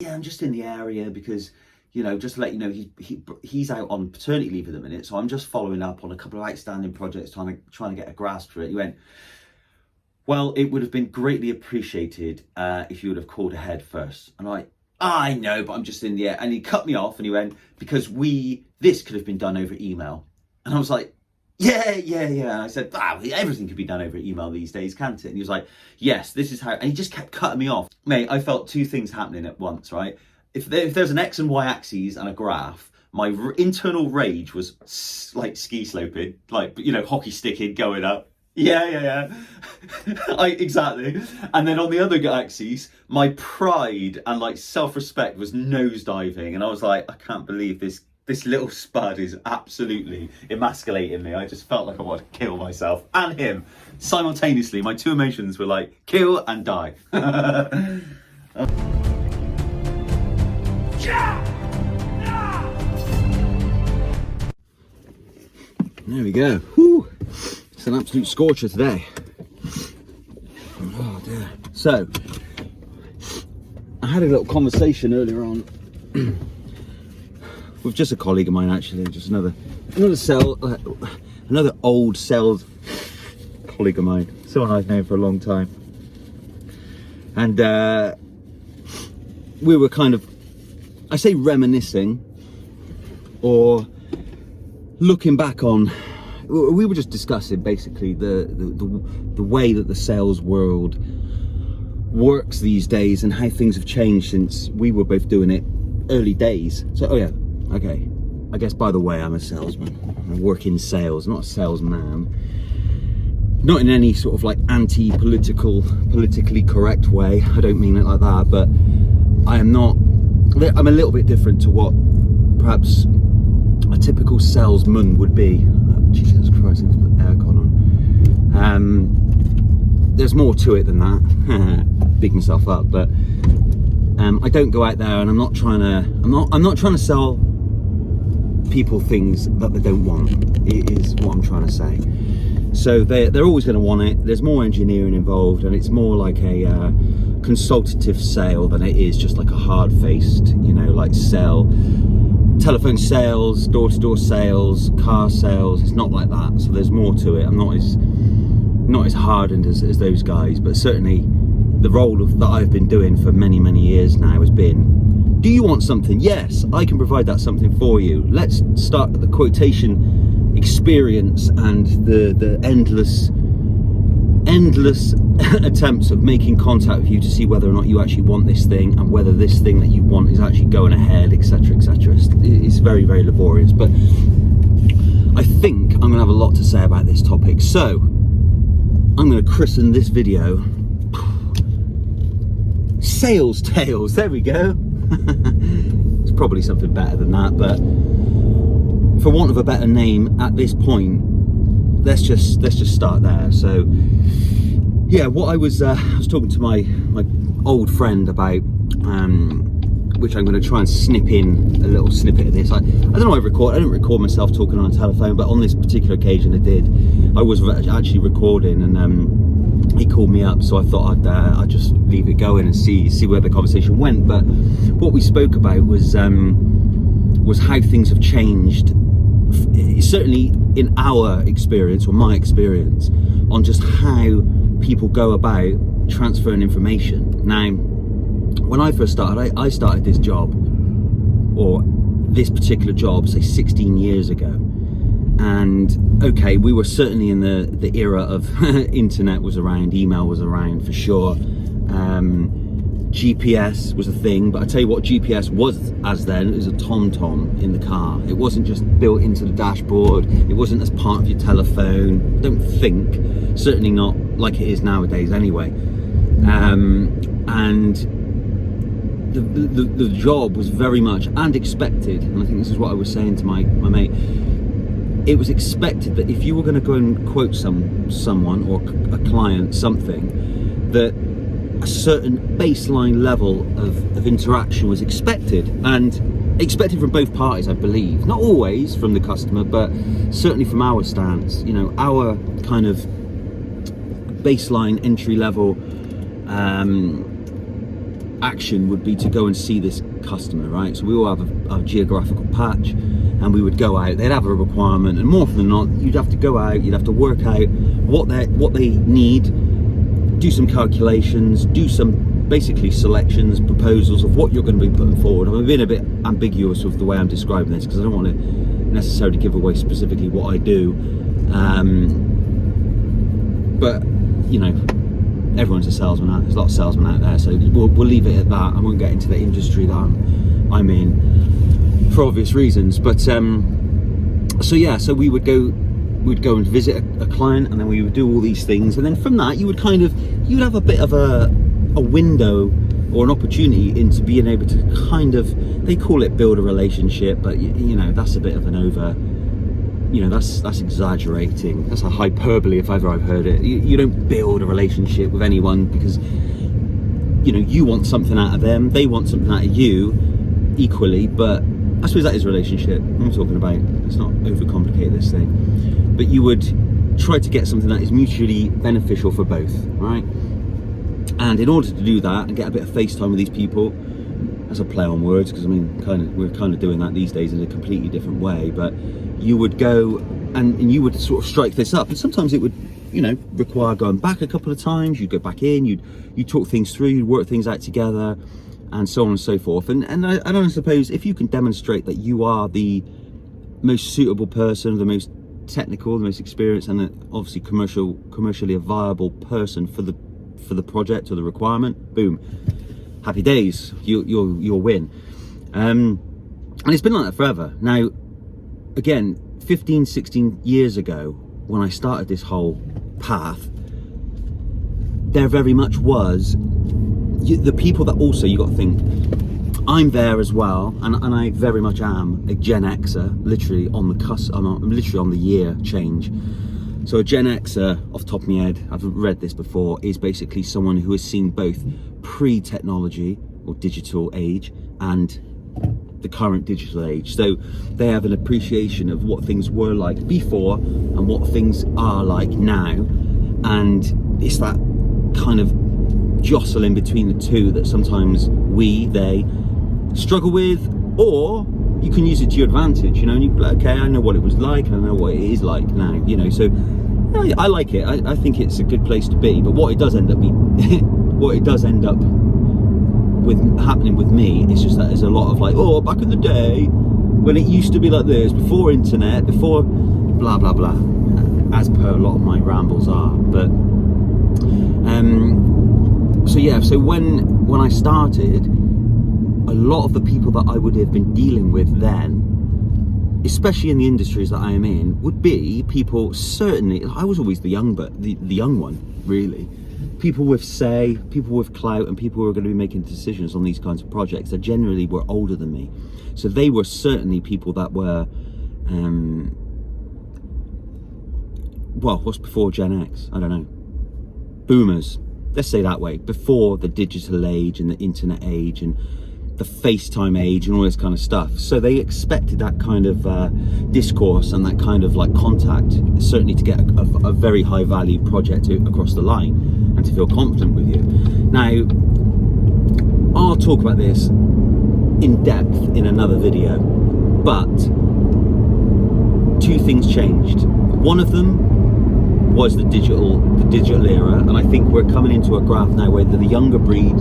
yeah, I'm just in the area because, you know, just to let you know, he's out on paternity leave at the minute, so I'm just following up on a couple of outstanding projects, trying to get a grasp for it. He went, well, it would have been greatly appreciated if you would have called ahead first. And I know, but I'm just in the air. And he cut me off and he went, because this could have been done over email. And I was like, yeah. And I said, wow, everything could be done over email these days, can't it? And he was like, yes, this is how, and he just kept cutting me off. Mate, I felt two things happening at once, right? If there's an X and Y axes and a graph, my internal rage was like ski sloping, like, you know, hockey sticking, going up. Yeah. Exactly. And then on the other axis, my pride and like self-respect was nosediving. And I was like, I can't believe this little spud is absolutely emasculating me. I just felt like I wanted to kill myself and him. Simultaneously, my two emotions were like, kill and die. There we go. Whew. It's an absolute scorcher today. Oh dear. So, I had a little conversation earlier on with just a colleague of mine, actually, just another old sales colleague of mine, someone I've known for a long time, and we were kind of, I say reminiscing, or looking back on, we were just discussing basically the way that the sales world works these days and how things have changed since we were both doing it early days. So, oh yeah, okay. I guess, by the way, I'm a salesman. I work in sales, not a salesman. Not in any sort of like politically correct way. I don't mean it like that, but I'm a little bit different to what perhaps a typical salesman would be. Oh, Jesus Christ, let's put aircon on. There's more to it than that. Big myself up, but I don't go out there and I'm not trying to sell people things that they don't want. It is what I'm trying to say. So they're always going to want it. There's more engineering involved, and it's more like a consultative sale than it is just like a hard-faced, you know, like sell. Telephone sales, door-to-door sales, car sales. It's not like that. So there's more to it. I'm not as hardened as those guys, but certainly the role that I've been doing for many years now has been, do you want something? Yes, I can provide that something for you. Let's start the quotation experience and the endless attempts of making contact with you to see whether or not you actually want this thing and whether this thing that you want is actually going ahead, etc. It's very laborious, but I think I'm going to have a lot to say about this topic. So I'm going to christen this video Sales Tales. There we go. It's probably something better than that, but for want of a better name at this point, let's just start there. So yeah, what I was talking to my old friend about, which I'm going to try and snip in a little snippet of this. I don't know, I don't record myself talking on a telephone, but on this particular occasion I did. I was actually recording, and he called me up, so I thought I'd just leave it going and see where the conversation went. But what we spoke about was how things have changed, certainly in our experience, or my experience, on just how people go about transferring information. Now, when I first started, I started this job, or this particular job, say 16 years ago. And okay, we were certainly in the era of internet was around, email was around for sure. GPS was a thing, but I tell you what GPS was as then, it was a TomTom in the car. It wasn't just built into the dashboard, it wasn't as part of your telephone, I don't think, certainly not like it is nowadays anyway. And the job was very much, and expected, and I think this is what I was saying to my mate, it was expected that if you were going to go and quote someone or a client something, that a certain baseline level of interaction was expected, and expected from both parties, I believe. Not always from the customer, but certainly from our stance. You know, our kind of baseline entry level action would be to go and see this customer, right? So we all have a geographical patch, and we would go out. They'd have a requirement, and more often than not, you'd have to go out. You'd have to work out what they need, do some calculations, do some basically selections, proposals of what you're going to be putting forward. I'm being a bit ambiguous with the way I'm describing this because I don't want to necessarily give away specifically what I do, but you know, everyone's a salesman there's a lot of salesmen out there, so we'll leave it at that. I won't get into the industry that I'm in for obvious reasons, but so we would go and visit a client, and then we would do all these things, and then from that you'd have a bit of a window or an opportunity into being able to kind of, they call it build a relationship, but you know, that's a bit of an over, you know, that's exaggerating. That's a hyperbole if ever I've heard it. You don't build a relationship with anyone because, you know, you want something out of them, they want something out of you equally, but I suppose that is a relationship I'm talking about. Let's not overcomplicate this thing. But you would try to get something that is mutually beneficial for both, right? And in order to do that and get a bit of face time with these people, as a play on words, because I mean, we're kind of doing that these days in a completely different way, but you would go and you would sort of strike this up, and sometimes it would, you know, require going back a couple of times. You'd go back in, you'd talk things through, you'd work things out together, and so on and so forth. And I don't suppose if you can demonstrate that you are the most suitable person, the most technical, the most experienced, and obviously commercially a viable person for the project or the requirement, boom, happy days, you'll win. And it's been like that forever. Now, again, 15-16 years ago, when I started this whole path, there very much was the people that also, you got to think, I'm there as well, and I very much am a Gen Xer, literally on the cusp. I'm literally on the year change. So a Gen Xer, off the top of my head, I've read this before, is basically someone who has seen both pre-technology or digital age and the current digital age. So they have an appreciation of what things were like before and what things are like now. And it's that kind of jostling between the two that sometimes they struggle with, or you can use it to your advantage, you know, and you be like, okay, I know what it was like, and I know what it is like now, you know, so I like it. I think it's a good place to be, but what it does end up with happening with me is just that there's a lot of like, oh, back in the day when it used to be like this, before internet, before blah blah blah, as per a lot of my rambles are. But so when I started, a lot of the people that I would have been dealing with then, especially in the industries that I am in, would be people, certainly, I was always the young one, really. People with say, people with clout, and people who are going to be making decisions on these kinds of projects that generally were older than me. So they were certainly people that were, well, what's before Gen X? I don't know. Boomers, let's say that way, before the digital age and the internet age and the FaceTime age and all this kind of stuff. So they expected that kind of discourse and that kind of like contact, certainly to get a very high value project across the line and to feel confident with you. Now, I'll talk about this in depth in another video, but two things changed. One of them was the digital era, and I think we're coming into a graph now where the younger breed,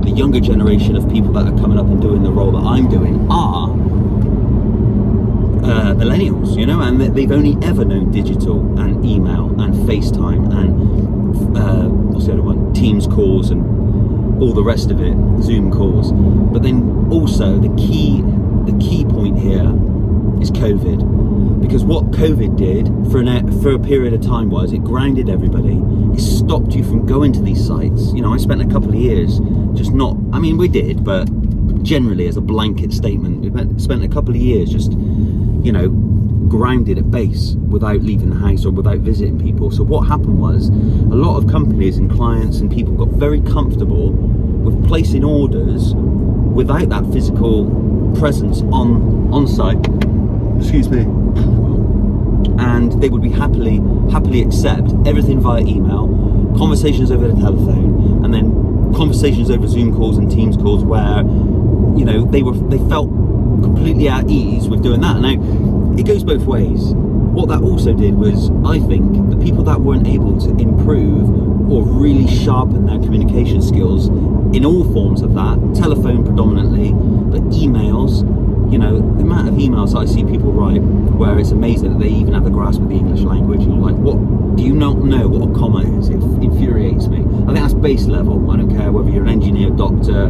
the younger generation of people that are coming up and doing the role that I'm doing are millennials, you know, and they've only ever known digital and email and FaceTime and what's the other one, Teams calls and all the rest of it, Zoom calls. But then also the key point here is COVID. Because what COVID did for a period of time was it grounded everybody. It stopped you from going to these sites. You know, I spent a couple of years just not, I mean, we did, but generally as a blanket statement, we spent a couple of years just, you know, grounded at base without leaving the house or without visiting people. So what happened was a lot of companies and clients and people got very comfortable with placing orders without that physical presence on site. Excuse me. And they would be happily accept everything via email, conversations over the telephone, and then conversations over Zoom calls and Teams calls where, you know, they felt completely at ease with doing that. Now, it goes both ways. What that also did was, I think, the people that weren't able to improve or really sharpen their communication skills in all forms of that, telephone predominantly, but emails, you know, the amount of emails that I see people write where it's amazing that they even have a grasp of the English language, and you're like, what, do you not know what a comma is? It infuriates me. I think that's base level. I don't care whether you're an engineer, doctor,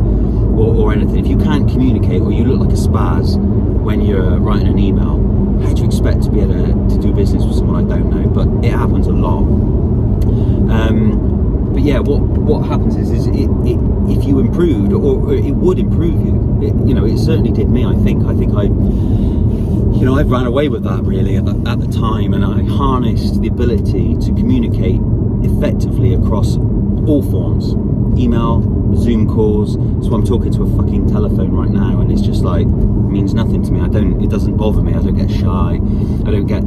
or anything. If you can't communicate, or you look like a spaz when you're writing an email, how do you expect to be able to do business with someone? I don't know, but it happens a lot. But yeah, what happens is if you improved, or it would improve you. You know, it certainly did me. I think I ran away with that really at the time, and I harnessed the ability to communicate effectively across all forms, email, Zoom calls. So I'm talking to a fucking telephone right now, and it's just like, it means nothing to me. It doesn't bother me. I don't get shy. I don't get,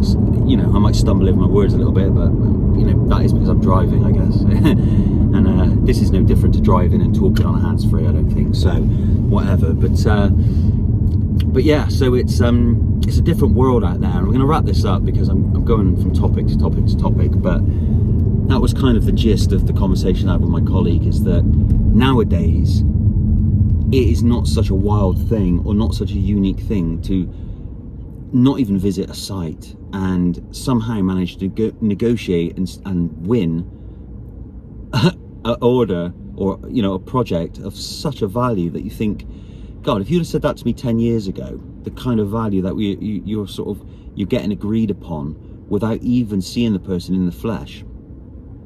you know, I might stumble over my words a little bit, but you know, that is because I'm driving, I guess. And this is no different to driving and talking on a hands-free, I don't think. So whatever. But yeah, so it's a different world out there. And we're going to wrap this up because I'm going from topic to topic to topic, but that was kind of the gist of the conversation I had with my colleague, is that nowadays it is not such a wild thing, or not such a unique thing, to not even visit a site and somehow manage to negotiate and win an order, or, you know, a project of such a value that you think, God, if you'd have said that to me 10 years ago, the kind of value that you're getting agreed upon without even seeing the person in the flesh,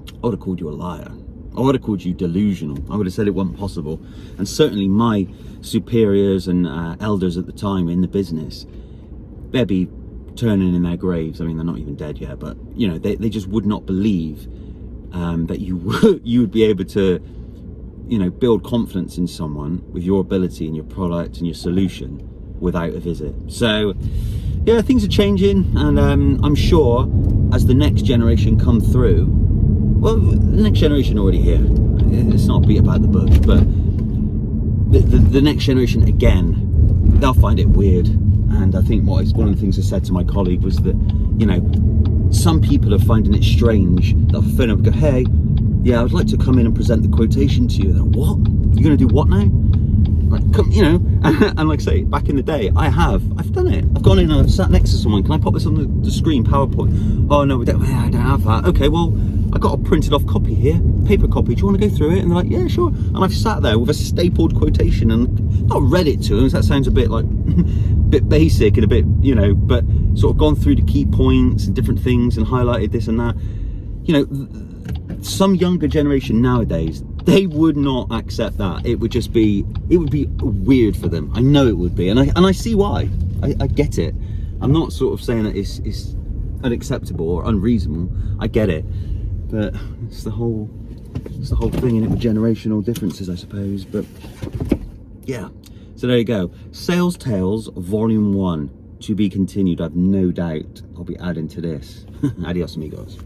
I would have called you a liar. I would have called you delusional. I would have said it wasn't possible. And certainly my superiors and elders at the time in the business, they'd be turning in their graves. I mean, they're not even dead yet, but you know, they just would not believe that you would be able to, you know, build confidence in someone with your ability and your product and your solution without a visit. So yeah, things are changing, and I'm sure as the next generation come through, well, the next generation already here, it's not a beat about the bush, but the next generation, again, they'll find it weird. And I think one of the things I said to my colleague was that, you know, some people are finding it strange that I'll phone up and go, hey, yeah, I'd like to come in and present the quotation to you. They're like, what? You're going to do what now? Like, come, you know, and like I say, back in the day, I've done it. I've gone in and I've sat next to someone. Can I pop this on the screen, PowerPoint? Oh no, I don't have that. Okay, well, I got a printed off copy here, paper copy. Do you want to go through it? And they're like, yeah, sure. And I've sat there with a stapled quotation and not read it to them. That sounds a bit like, bit basic and a bit, you know, but sort of gone through the key points and different things and highlighted this and that. You know, some younger generation nowadays, they would not accept that. It would be weird for them. I know it would be, and I see why. I get it. I'm not sort of saying that it's unacceptable or unreasonable. I get it, but it's the whole thing in it with generational differences, I suppose. But yeah, so there you go. Sales Tales Volume 1 to be continued. I've no doubt I'll be adding to this. Adios, amigos.